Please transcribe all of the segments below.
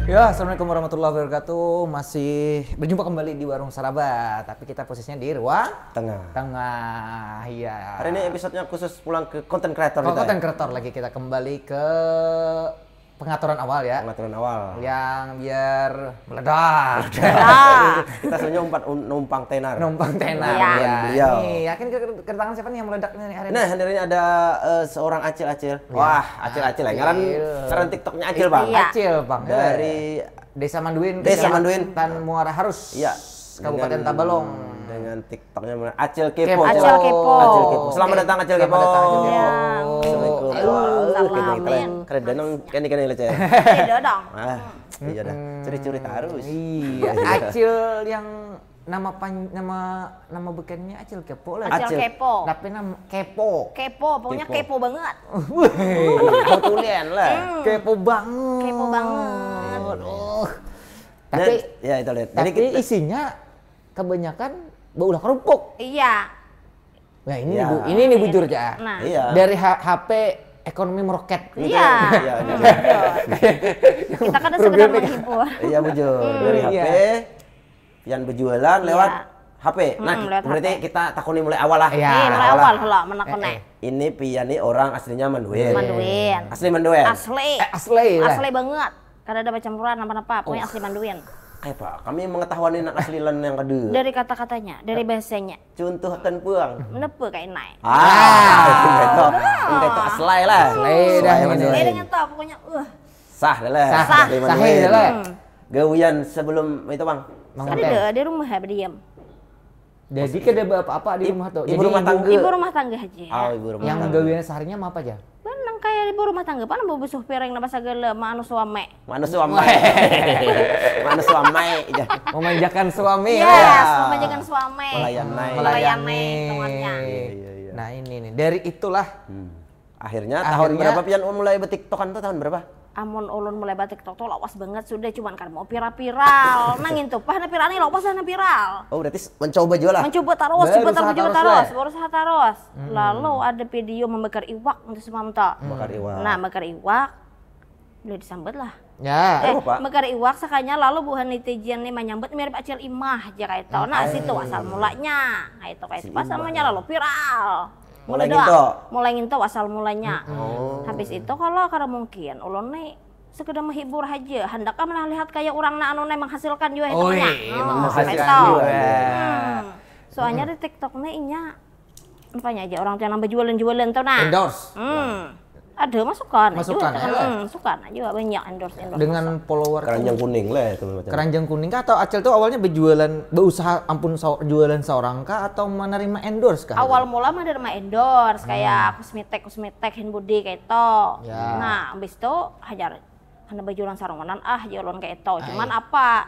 Ya, assalamualaikum warahmatullahi wabarakatuh. Masih berjumpa kembali di Warung Sarabat, tapi kita posisinya di ruang tengah. Iya. Hari ini episodenya khusus pulang ke content creator. Content creator lagi, kita kembali ke pengaturan awal ya. Pengaturan awal. Yang biar meledak. Kita sebenarnya numpang tenar. Numpang tenar. Ya. Beliau. Nih, yakin kedatangan siapa nih yang meledak nih hari ini? Nah, hari ini ada seorang Acil. Wah, Acil ya. Ngaran TikToknya Acil, Bang. Iya. Acil, Bang. Dari Desa Manduin. Kecamatan Muara Harus. Iya. Kabupaten Tabalong. Dengan TikToknya Acil Kepo. Acil Kepo. Selamat datang Acil Kepo. Assalamualaikum. Keren danang kan leceh. Beda dong. Iya dah. Curi-curi terus. Iya. Acil yang nama bekennya Acil Kepo lah. Acil Kepo. Tapi nama Kepo. Kepo, pokoknya kepo banget. Ketulian lah. Kepo banget. Kepo banget. Tapi ya itu lihat. Jadi isinya kebanyakan baulah kerupuk. Iya. Nah ini nih bujur aja. Nah. Iya. Dari HP ekonomi meroket. Iya. Kita kan sekedar menghibur. Iya bujur. Dari HP yang berjualan lewat HP. Nah, berarti kita takuni mulai awal lah. Iya. Mulai awal lah menakone. Ini Pian nih orang aslinya Manduin. Asli Manduin. Asli banget. Kada ada campuran apa-apa, pokoknya asli Manduin. Pak, kami mengetahui nak asli lan yang kedua. Dari kata-katanya, dari bahasanya. Contohkan puang. Menepe kayak naik. Itu aslai lah. Ini ngetop pokoknya. Sah lah. Sah lah. Gawian sebelum itu bang. Ada di rumah berdiam. Jadi kada apa-apa di rumah tuh. Ibu rumah tangga. Ibu rumah tangga aja. Oh, ibu rumah tangga. Yang gawian seharinya apa aja? Benang kayak ibu rumah tangga, pan bebesuh piring na basagala maanu suami. Memanjakan suami. Yes, memanjakan suami. Melayani temannya. Nah ini nih, dari itulah akhirnya tahun berapa Pian mulai bertiktokan tuh tahun berapa? Amun ulun mulai TikTok tuh lawas banget sudah, cuman kan mau viral. Nangin tuh pah viral nih lawas sana viral. Oh berarti mencoba jual lah. Mencoba terus, baru usaha terus. Lalu ada video membakar iwak untuk semua mata. Bakar iwak. Nah, bakar iwak boleh disambut lah. Ya. Bakar iwak sakanya lalu buhan netizen nih menyambut mirip Acil Imah aja kayak itu. Nah, situ asal mulanya. Nah, itu kayak itu pas namanya lalu viral. Mulai nginto asal mulanya. Habis itu kalau mungkin ulun nih sekedar menghibur aja, hendaknya malah lihat kayak orang anu menghasilkan juga itu nya. Menghasilkan juga. Soalnya di TikTok nih inya apanya aja orang yang nambah jualan tuh nah. Endorse. Ada masukan aja banyak endorse. Dengan follower keranjang kuning lah itu macam. Keranjang kuning kah atau Acil tuh awalnya berusaha jualan seorang kah atau menerima endorse kah? Awal mula menerima endorse kayak kosmetik hand body kayak itu. Nah, habis itu hajar hanya bajulan sarungan jualan kayak itu. Cuman apa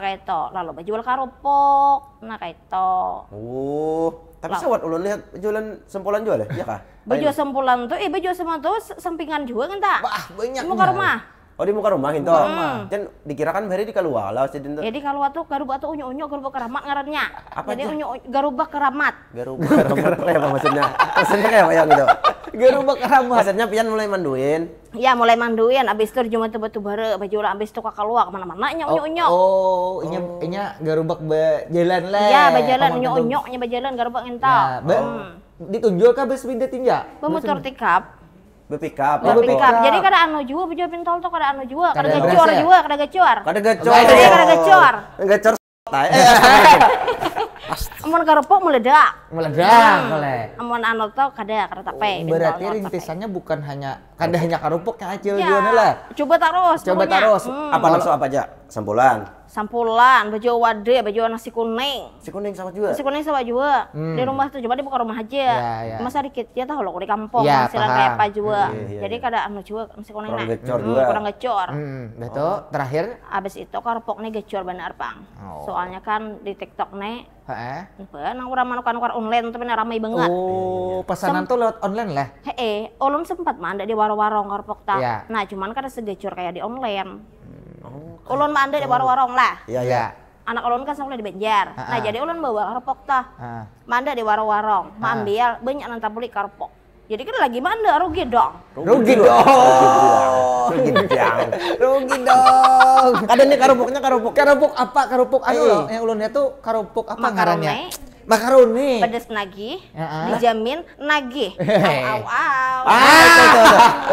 kayak itu. Lalu bajual karupuk. Nah kayak itu. Tapi sewat ulun lihat jualan sempolan jual ya kah? Baju sempolan tuh, baju semua tuh sampingan juga kan tak? Wah banyak. Di muka rumah. Oh di muka rumah itu. Dan dikirakan bari di kaluar lah sih itu. Jadi kaluar tuh garuba tuh unyu keramat ngarannya. Apa jadi garuba keramat. Garuba apa maksudnya? Maksudnya kayak apa yang gitu? Garuba keramat. Maksudnya Pian mulai manduin. Ya mulai manduin, abis itu cuma batu bara, baju lah abis itu keluar kemana-mana unyu. Oh, inya garubak berjalan lah. Iya, berjalan unyu-unyunya berjalan garubak ngentau. Ditunjuk kah bes pindah tinja? Pemotor tikap. Bepikap. Jadi kada anu jua baju pintol tuh kada anu jua, kada gacor. Gacor. Amun karupuk meledak boleh. Amun anu tuh kada tape. Berarti rintisannya bukan hanya karupuk yang Acil jualnya lah. Coba terus. Apa langsung apa aja? Sampulan, baju wade, baju nasi kuning. Si kuning sama juga. Di rumah tuh coba di buka rumah aja. Masa dikit ya tahu lo di kampung hasilan kayak apa juga. Jadi kada anu juga nasi kuning kurang gecor juga. Kurang gecor. Betul. Terakhir abis itu karupuk nih gecor bener Pang. Soalnya kan di TikTok nih nang urang manukan online tuh bener ramai banget. Oh, pesanan tuh lewat online lah. Ulun sempat manda di warung-warung karupuk tak. Nah, cuman kada segecor kayak di online. Ulun manda di warung-warung lah. Iya. Anak ulun kan sekolah di Banjar. Nah, jadi ulun bawa karupuk tah. Manda di warung-warung, ambil banyak nanti beli karupuk. Jadi kan lagi manda rugi dong. Rugi dong. Ada nih karupuknya karupuk. Karupuk apa? Karupuk anu loh, yang ulun lihat tuh karupuk apa ngarannya? Makaroni. Pedes nagih, dijamin nagih. Au. Itu.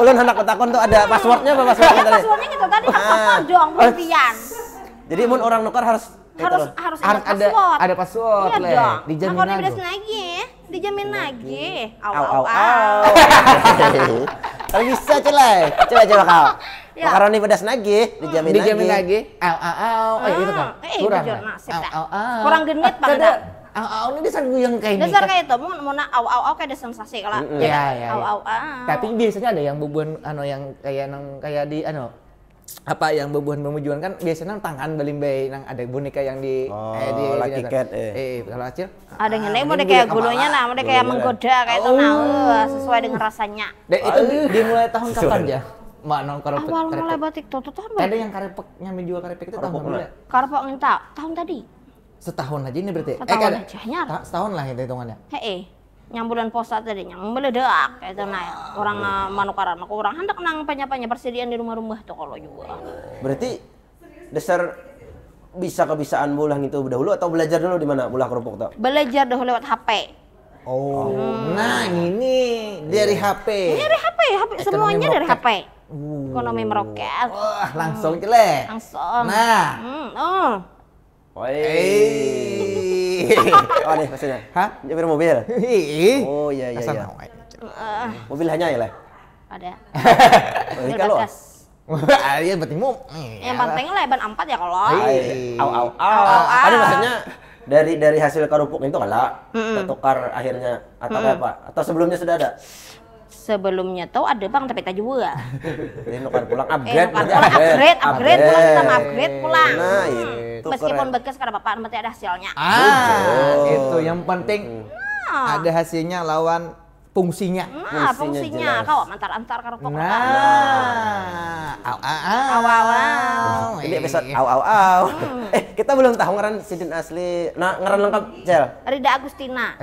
Ulun hendak ketakon tuh ada passwordnya apa passwordnya tadi? Passwordnya gitu tadi password dong, berlebihan. Jadi mun orang nukar harus ada password. Iya dong. Dijamin makaroni nagih. pedes nagih, dijamin nagih. Au. Kalau bisa celai. Coba kau. Ya. Makaroni pedas nagih, dijamin nagih. Au. Itu kan. Kurang. Au. Kurang genit Bang. Au ini dasar yang kayak ini. Dasar kayak itu, mau au kayak ada sensasi kalau. Iya. Au. Tapi biasanya ada yang bebuan yang kayak di apa yang bebuan memujuan kan biasanya tangan belimbay nang ada boneka yang di Lucky Cat kalau Acil ada yang mau kayak gulunya mau kayak menggoda kayak itu sesuai dengan rasanya. Dan itu dimulai tahun kapan ya? Mak karepek. Awal mulai batik tuh tahun ada yang karepeknya menjual karepek itu tahun berapa? Karepek minta tahun tadi. Setahun aja ini berarti. Setahun aja nyar. Setahun lah itu hitungannya. Yang bulan puasa tadi yang meledak kayak itu nah orang manukaran aku orang hendak nang panya persediaan di rumah-rumah tuh kalau juga. Berarti dasar kebisaan bulah gitu dahulu atau belajar dulu di mana bulah kerupuk tuh? Belajar dahulu lewat HP. Nah ini dari HP. Dari HP semuanya dari HP. Ekonomi meroket. Wah langsung jelek. Langsung. Nah. Oh nih maksudnya. Hah? Nyopir mobil? Oh iya. Mobil hanya ya lah? Ada. Kalau iya penting mau. Yang penting lah ban 4 ya kalau. Au. Ada maksudnya dari hasil karupuk itu kalah tertukar akhirnya atau apa? Atau sebelumnya sudah ada? Sebelumnya tuh ada Bang tapi tak juga. Ini nukar pulang upgrade pulang. Nah, itu meskipun bekas kada apa-apa nanti ada hasilnya. Itu yang penting ada hasilnya lawan fungsinya. Fungsinya kau antar karupuk. Ini episode au. Kita belum tahu ngaran sidin asli. Nah, ngaran lengkap, Cel. Rida Agustina.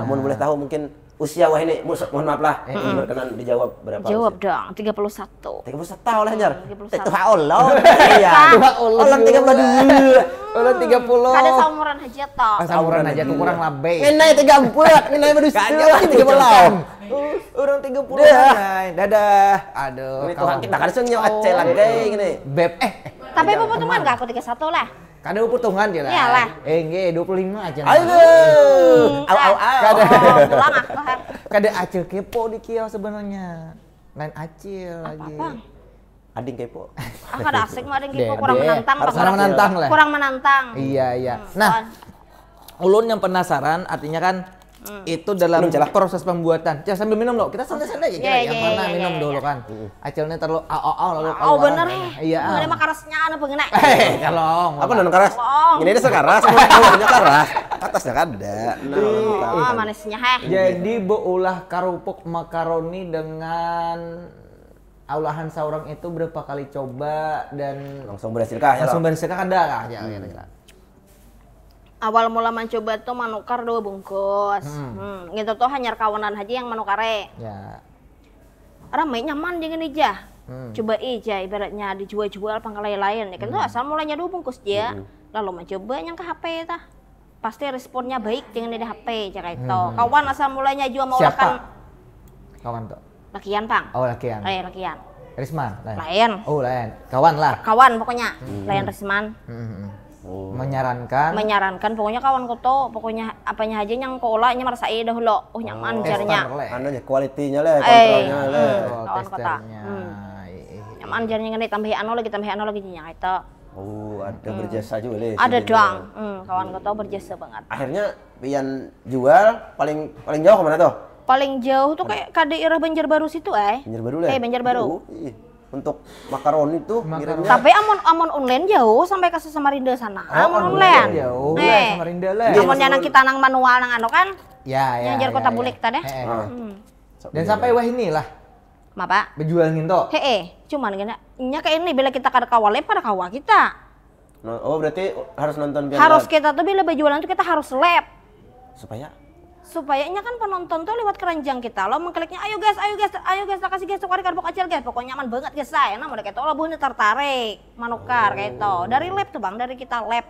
Mau boleh tahu mungkin usia wah ini, mohon maaf lah, berkenan dijawab berapa? Jawab dong, 31. 31 tahun lah, Jar. 31. Itu Allah. Iya. Allah 32. Allah 30. Kada saumuran aja toh. Saumuran aja tuh kurang lebih. Ngenai 30, ngenai baru Kayaknya 30. Orang 30. Dadah. Aduh. Kita kan sengnya acel lagi gini. Beb Tapi pepotongan enggak aku 31 lah. Kada uputungan dia lah. Iyalah. Nggih 25 aja. Aduh. Au. Pulang aku. Kada Acil kepo di kios sebenarnya. Lain Acil lagi. Ading kepo. Kada asik mah ading kepo kurang menantang. Kurang menantang. Iya. Nah, ulun yang penasaran artinya kan itu dalam proses pembuatan. Jangan sambil minum loh. Kita santai-santai aja yang mana minum dulu kan. Acilnya terlalu lalu keluar. Bener. Iya. Ada makarasnya anu pengen. Kalau apa non karas? Ini dia sekaras, bawahnya karas. Atasnya kada. Manisnya Jadi beulah karupuk makaroni dengan olahan saurang itu berapa kali coba dan langsung berhasilkah? Langsung berhasilkah kada ya kira-kira. Awal mula mencoba tuh manukar 2 bungkus. Gitu tuh hanya kawanan aja yang manukare. Ya. Ramai nyaman dengan aja. Coba aja ibaratnya dijual-jual pangkalai lain ya kan tuh asal mulanya 2 bungkus dia. Lalu mencoba yang ke HP tah. Pasti responnya baik dengan di HP aja kayak itu. Kawan asal mulanya juga mau lakukan. Kawan tuh. Lakian, Bang. Oh, lakian. Lakian. Risman. Lain. Oh, lain. Kawan lah. Kawan pokoknya. Lain Risman. Menyarankan pokoknya kawan koto pokoknya apanya aja yang kolanya merasa dahulu nyaman jarnya anunya kualitinya lah kontrolnya lah kawan kota nyaman jarnya ngene tambah anu lagi nya itu ada berjasa juga deh ada dong kawan koto berjasa banget akhirnya pian jual paling jauh kemana tuh paling jauh tuh kayak ke daerah Banjarbaru situ Banjarbaru lah Banjarbaru untuk makaroni tuh ngirimnya. Tapi amon online jauh sampai ke Samarinda sana. Amon online. Jauh. Samarinda lah. Amon yang kita nang manual nang anu kan? Ya. Yang Kota Bulik tadi. Dan sampai wah inilah. Mapa? Berjual nginto. Cuman gini, nya kayak ini bila kita kada kawal pada kawal kita. Oh berarti harus nonton Harus kita tuh bila berjualan tuh kita harus lab. Supaya supaya kan penonton tuh lewat keranjang kita lo mengkliknya ayo guys kasih guys cokari karbok acil guys pokoknya aman banget guys saya nah mereka itu lo buhnya tertarik manukar kayak itu dari lab tuh bang dari kita lab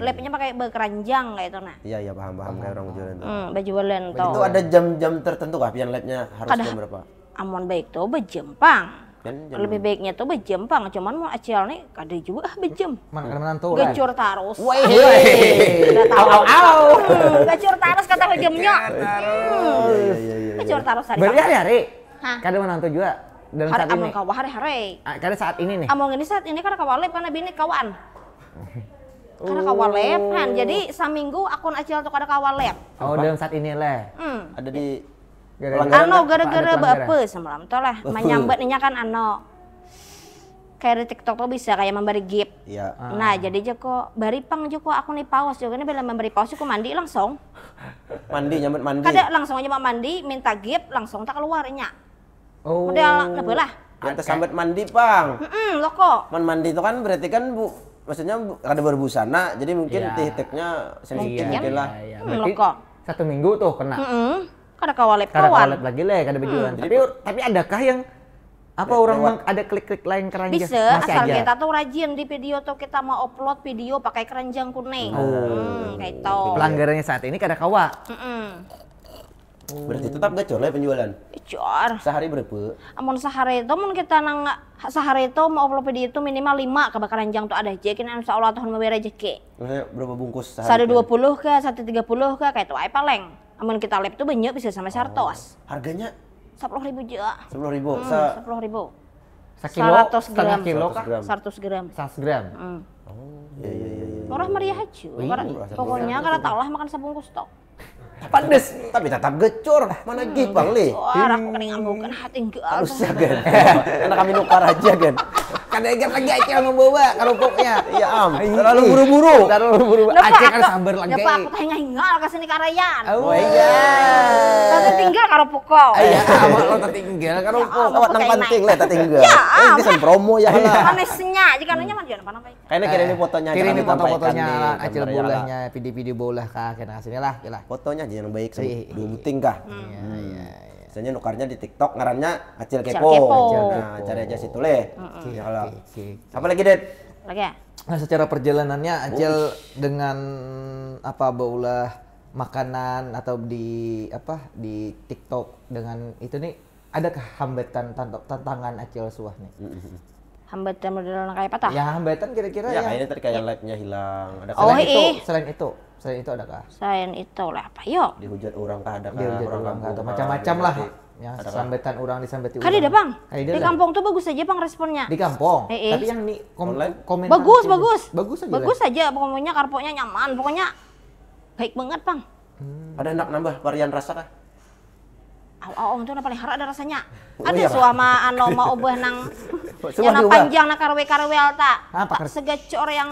labnya pakai keranjang kayak itu nah iya paham kayak orang jualan tuh berjualan tuh itu ada jam-jam tertentu kah pian labnya harus jam berapa amun baik tuh berjempang lebih baiknya tuh berjempang cuman mau acil nih kada juga berjem gacur tarus gacur tarus kata berjemnya gacur tarus hari-hari kada menantu juga dalam saat ini kawah hari-hari kada saat ini nih among ini saat ini kada kawalep karena bini kawan kada kawalep kan jadi saminggu akun acil tuh kada kawalep dalam saat ini leh ada di gara-gara bape semalam tuh lah menyambatnya kan kayak di TikTok tuh bisa kayak memberi gift. Iya. Nah jadi Joko bari pang Joko aku nih paus juga nih bila memberi paus aku mandi langsung. Nyambut mandi. Kada langsung aja mandi minta gift langsung tak keluarnya. Model nebelah. Kita sambat mandi pang. Lo kok. Mandi itu kan berarti kan maksudnya ada berbusana jadi mungkin titiknya sedikit lah. Lo kok. 1 minggu tuh kena. Kada kawalep lagi kada berjualan. Tapi adakah yang orang ada klik-klik lain keranjang? Bisa, asal kita tuh rajin di video tuh kita mau upload video pakai keranjang kuning. Kayak itu. Pelanggarannya saat ini kada kawa. Berarti tetap gacor lah penjualan. Gacor. Sehari berapa? Amun sehari itu sehari itu mau upload video itu minimal 5 ke keranjang tuh ada jekin insyaallah Tuhan memberi rezeki. Maksudnya berapa bungkus sehari? 120 ke 130 ke kayak itu aja paling. Amun kita lab tuh banyak bisa sampai 100. Harganya 10.000 juga. 10.000. 10.000. Sekilo, 100 gram. 100 gram. 100 gram. Iya. Murah meriah aja. Pokoknya kalau tak lah makan sebungkus tok. Pedes, tapi tetap gecor. Mana gipang li? Wah, aku kening ambukan hati enggak. Harus ya kan. Karena kami nukar aja kan. Kada ingat lagi Aceh membawa kerupuknya. Iya terlalu buru-buru. Aceh kan sambar lagi. Ya Pak, aku teh hingal ke sini karayan. Oh iya. Tadi tinggal kerupuk kok. Iya, awak lo tertinggal kerupuk. Awak nang penting lah tertinggal. Ya, bisa promo ya lah. Manisnya, jika nanya mah jangan apa-apa. Kayaknya kirim fotonya. Kirim foto-fotonya Aceh bolehnya, video-video bolah kah, kena sini lah. Fotonya aja yang baik sih. Duting kah? Iya. Biasanya nukarnya di TikTok ngarannya Acil Kepo. Nah, cari aja situ leh. Kalau apa lagi, Det? Lagi ya? Nah, secara perjalanannya Acil dengan baulah makanan atau di TikTok dengan itu nih adakah hambatan tantangan Acil suah nih? Hambatan modelan kayak apa tah? Ya hambatan kira-kira ya. Kayaknya tadi kayak live-nya hilang. Ada selain itu adakah? Selain itu lah apa yuk? Dihujat orang kah adakah? Dihujat orang kah atau macam-macam lah. Ya, sambetan orang disambeti orang. Kan ada bang. Di kampung tuh bagus aja bang responnya. Di kampung. Tapi yang nih komen bagus. Bagus aja. Pokoknya karpoknya nyaman. Pokoknya baik banget bang. Ada enak nambah varian rasa kah? Itu paling harap ada rasanya. Ada suama mau ubah nang yang panjang nak karwel ta. Segacor yang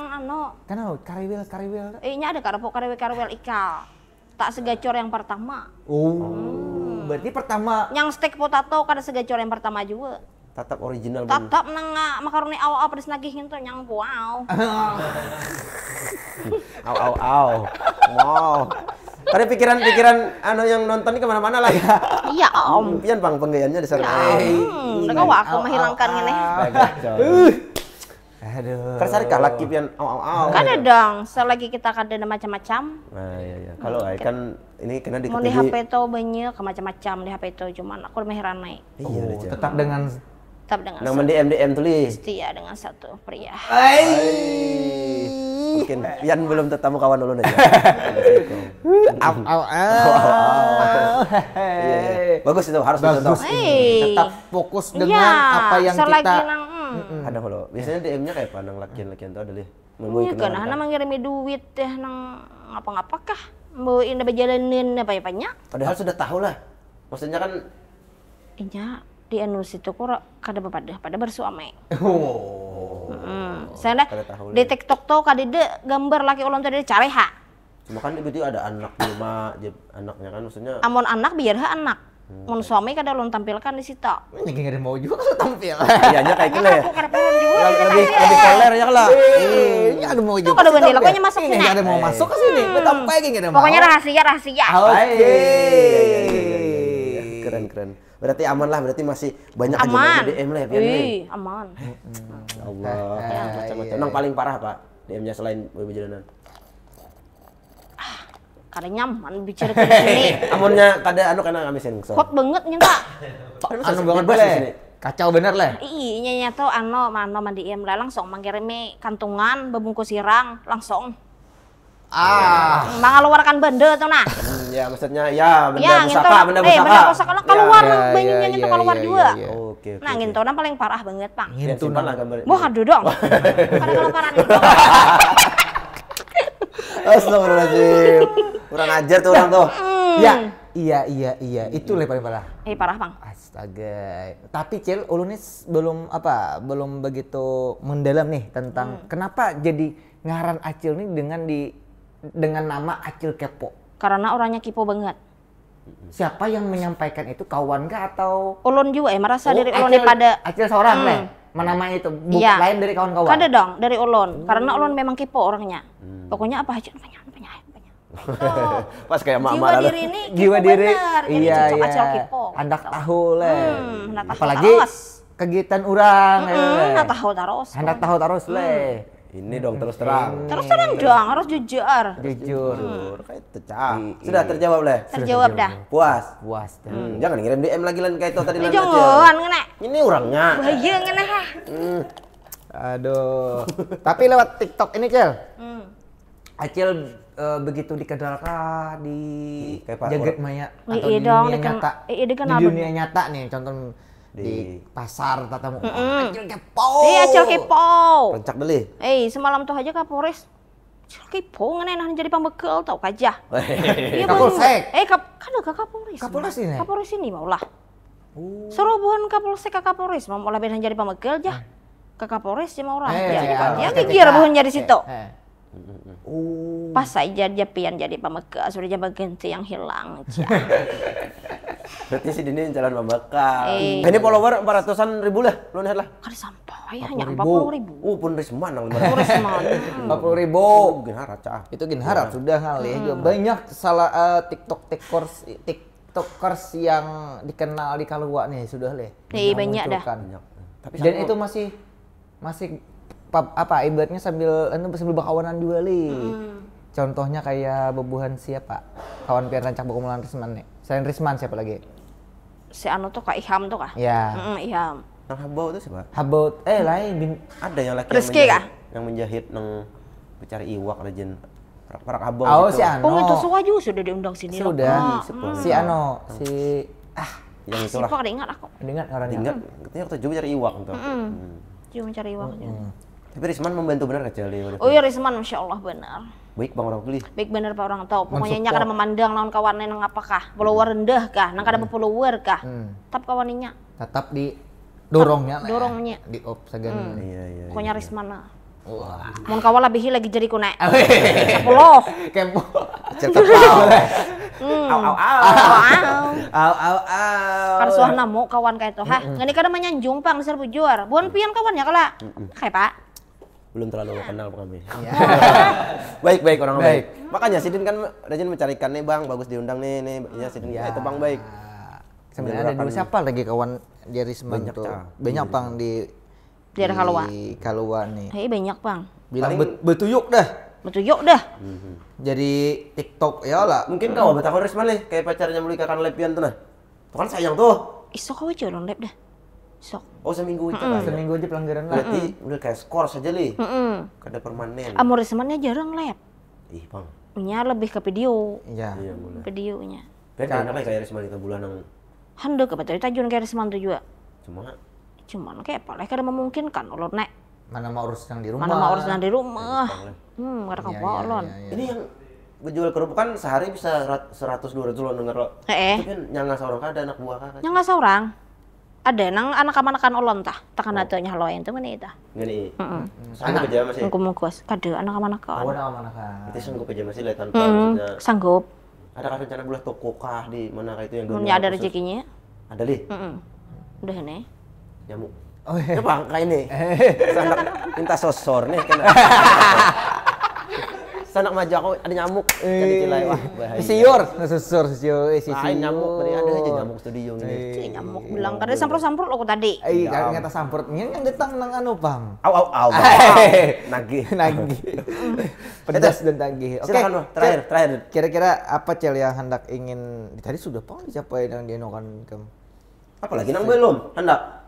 Kenapa karwel? Nya ada karwel ikal. Tak segacor yang pertama. Berarti pertama yang steak potato kada segacor yang pertama juga. Tetap original. Tetap nang makaroni awal pedes nagihin tuh yang wow. Wow. Tadi pikiran yang nonton ini kemana-mana lah ya. Iya om. Pian bang penggayaannya di sana. Udah aku menghilangkan ini. Aduh. Kersarikah laki pian Kan ada dong. Selagi kita kada ada macam-macam. Nah iya. Kalau kan ini kena mau di HP itu banyak macam-macam di HP itu cuman aku meheran naik. Tetap dengan nang DM tulis. Setia dengan satu pria. Mungkin pian belum ketemu kawan dulu aja. Bagus itu harus ditonton. Tetap fokus dengan apa yang kita ada kalau biasanya DM-nya kayak apa nang lakian-lakian tuh ada lih. Iya kan, mengirimi duit teh nang ngapa-ngapakah? Mau indah berjalanin apa ya banyak? Padahal sudah tahu lah. Maksudnya kan iya di anus itu kok kada pada bersuami. Saya di TikTok tuh kadide gambar laki ulun tuh dia cari ha. Cuma kan itu ada anak rumah, anaknya kan maksudnya. Amon anak biar anak. Mun suami kada ulun tampilkan di situ. Ini gak ada mau juga kalau tampil. Iyanya kayak gitu ya. Lebih keler ya lah. Nggak ada mau Tuh kalau benih pokoknya masuk sini. sini. Nggak ada mau masuk ke sini. Kita pegang nggak ada mau. Pokoknya rahasia. Oke. Keren. Berarti aman lah, berarti masih banyak aja Aman. DM lah ya, Pian nih. Aman. Ya Allah, macam-macam. Nang paling parah Pak DM-nya selain boy bejalanan. Kada nyaman bicara ke sini. Amunnya kada anu kana kami sensor. Hot banget nya tak. Anu banget boleh. Kacau bener lah. Iya tuh mano mandiin lah langsung mangkirimi kantungan bebungkus sirang langsung. Mengeluarkan benda tuh nah. Ya maksudnya ya benda benda pusaka lah keluar banyunya itu keluar juga. Oke. Nah gitu nah paling parah banget Bang. Itu lah gambar. Wah aduh dong. Kada kelaparan itu. Astagfirullahaladzim. Kurang ajar tuh orang tuh. Iya, itu lah paling parah. Parah Bang. Astaga. Tapi Cil, ulun ini belum begitu mendalam nih tentang kenapa jadi ngaran Acil nih dengan nama Acil Kepo. Karena orangnya kipo banget. Siapa yang menyampaikan itu, kawan kah atau? Ulun juga merasa diri ulun pada Acil seorang lah. Nama itu lain dari kawan-kawan. Kada dong, dari ulun. Karena ulun memang kipo orangnya. Pokoknya apa aja banyak. Pas kayak mak-mak jiwa diri ini jiwa diri bener. Iya kipo. Hendak tahu le. Apalagi taros. kegiatan orang hendak tahu terus. Hendak tahu terus le. Ini dong terus terang. Terus terang dong, harus jujur. Kayak itu sudah terjawab le. Terjawab dah. Puas. Jangan ngirim DM lagi lan kayak itu tadi lan. Jangan ngene. Ini orangnya. Bahaya ngene. Aduh. Tapi lewat TikTok ini Cel. Acil begitu dikenalkah di jagat maya atau di dunia nyata? Di dunia nyata nih, contoh di pasar tatamu. Acil Kepo. Acil Kepo. Rancak deli. Semalam tuh aja Kapolres. Acil Kepo ngene nah jadi pembekal tau kajah. Iya Kapolsek. Kan ke Kapolres. Kapolres ini maulah. Serobohan Kapolsek ke Kapolres mau mulai benar jadi pembekal aja. Ke Kapolres ya mau orang. Ya gigir bukan jadi situ. Pas saja dia pian jadi pembekal, sudah jadi ganti yang hilang. Berarti si Dini jalan pembekal. Ini follower 400-an ribu lah, lu lihat lah. Kada sampai hanya 40.000. Pun Risman nang 40.000. Itu Ginharat sudah kali ya. Banyak tiktokers yang dikenal di Kalua nih sudah le. Banyak dah. Dan itu masih ibaratnya sambil berkawanan juga li. Contohnya kayak bebuhan siapa? Kawan pian rancak berkumpulan Risman nih. Selain Risman siapa lagi? Si anu tuh Kak Iham tuh kah? Ya. Iham. Nang Habau tuh siapa? Habau lain ada yang laki yang menjahit nang mencari iwak legend. Parak Habau. Oh si Ano. Itu suaju sudah diundang sini. Sudah. Si Ano, yang itulah. Siapa ingat aku? Ingat orangnya. Ingat, katanya waktu juga cari iwak tuh. Juga mencari iwak. Tapi Risman membantu benar kecil dia. Oh iya Risman Masya Allah benar. Baik bang orang beli. Baik benar pak orang tahu. Pokoknya nya kada memandang lawan kawannya nang apakah. Follower rendah kah? Nang kada follower kah? Tetap kawannya. Tetap di dorongnya. Dorongnya. Di op sagan. Iya. Pokoknya Risman lah. Wah. Mun kawan lebih lagi jadi ku nek. 10. Kepo. Au. Kan suah namu kawan kayak itu. Ngene kada menyanjung pang ser bujur. Buan pian kawannya kala. Kayak Pak. Belum terlalu kenal kami. Baik orang baik. Makanya Sidin kan rajin mencarikan nih bang, bagus diundang nih ya Sidin itu bang baik. Sebenarnya ada dulu siapa lagi kawan di Risman tuh? Banyak bang di daerah Kalua nih. Banyak bang. Bilang betuyuk dah. Jadi TikTok ya lah. Mungkin kau betakon Risman nih kayak pacarnya melikakan lepian tuh nah. Tuh kan sayang tuh. Isok kau aja lep dah. Sok. Oh seminggu itu kan? Seminggu aja pelanggaran lah. Berarti udah kayak skor saja li. Kada permanen. Amor Rismannya jarang lep. Ih bang. Nya lebih ke video. Iya. Videonya. Beda enak kayak Risman itu bulan yang. Handuk kebetulan tajun kayak Risman tuh juga. Cuman kayak apa? Kada memungkinkan ulun nek. Mana mau urus yang di rumah. Kada kapolon. Ini yang berjual kerupuk kan sehari bisa 100-200 lo denger lo. Itu kan nyangga seorang ada anak buah kan. Nyangga seorang. Ada nang anak-anakan ulun tah. Takan adanya loen tuh ngene tah. Ngene. Sanggup aja masih. Mungkus kada anak-anakan. Oh, anak-anakan. Itu sanggup aja masih lihat tanpa maksudnya. Sanggup. Ada rencana bulan toko kah di mana kayak itu yang dunia ada rezekinya? Ada li. Udah ini. Nyamuk. Oh, iya. Coba kayak ini. Sanak minta sosor nih kan. Sanak maju aku ada nyamuk jadi cilai wah bahaya. Siur, sosor Lain nyamuk beri ada aja nyamuk studio ini. Nyamuk bilang karena samprot-samprot aku tadi. Kata samprot yang datang nang anu Bang. Au. Nagih. Pedas dan tagih. Oke, terakhir. Kira-kira apa Cel yang hendak ingin tadi sudah pang dicapai yang dienokan kamu? Apalagi nang belum hendak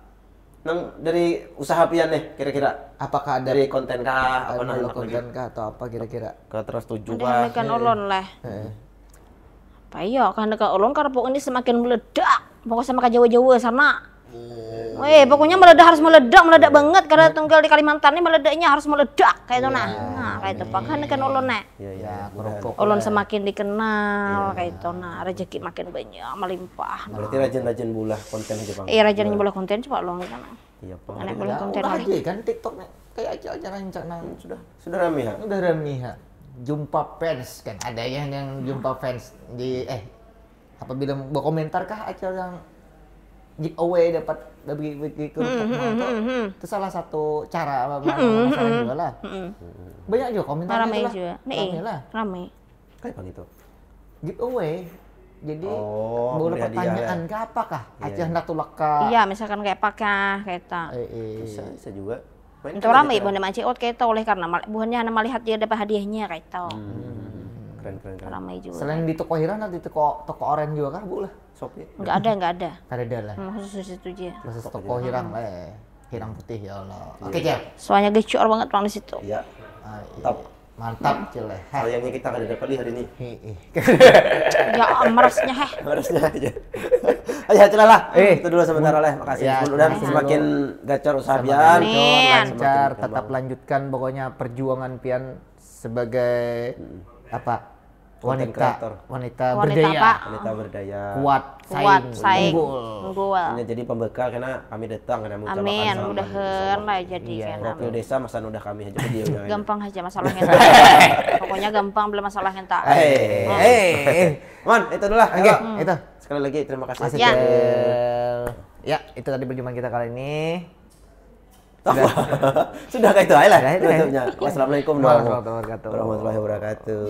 nang dari usaha pian nih kira-kira apakah ada dari konten kah apa nang konten kah atau apa kira-kira ke terus tujuh kah kan ulun lah apa iya kan dekat ulun karena pokoknya ini semakin meledak pokoknya sama ke Jawa-Jawa sana pokoknya harus meledak banget karena tunggal di Kalimantan ini meledaknya harus meledak kayak itu nah kayak itu kan dekat ulun nih ulun semakin dikenal kayak itu nah rezeki makin banyak melimpah berarti rajin-rajin bulah konten aja Bang rajin bulah konten coba ulun kan iya Bang anak bulah konten lagi kan TikTok kayak aja rancang sudah ramai ya udah ramai ya jumpa fans kan ada yang jumpa fans di apabila berkomentar kah acara yang giveaway dapat bagi kerupuk itu salah satu cara masalah juga lah banyak juga komentar ramai juga ramai kayak Bang itu giveaway jadi boleh pertanyaan ke apakah aja hendak tulak ke iya misalkan kayak apakah kita bisa juga itu ramai bunda macet kayak oleh karena bukannya hanya melihat dia dapat hadiahnya kayak itu keren ramai juga selain di toko Hiran atau di toko oren juga kah Bu lah Shopee nggak ada lah khusus itu aja khusus toko Hirang Hirang putih ya Allah oke Cel soalnya gecor banget Bang di situ iya mantap Cel sayangnya kita nggak ada dapat hari ini ya merasnya aja ayo celah itu dulu sementara lah makasih mudah-mudahan semakin gacor usaha pian lancar tetap lanjutkan pokoknya perjuangan pian sebagai wanita berdaya kuat saing unggul ini jadi pembekal karena kami datang karena mengucapkan amin mudah-mudahan lah jadi waktu desa masa udah kami aja dia gampang aja masalahnya pokoknya gampang belum masalahnya tak man itu dulu lah itu sekali lagi terima kasih ya itu tadi perjumpaan kita kali ini sudah kayak itu aja lah tutupnya. Wassalamualaikum warahmatullahi wabarakatuh.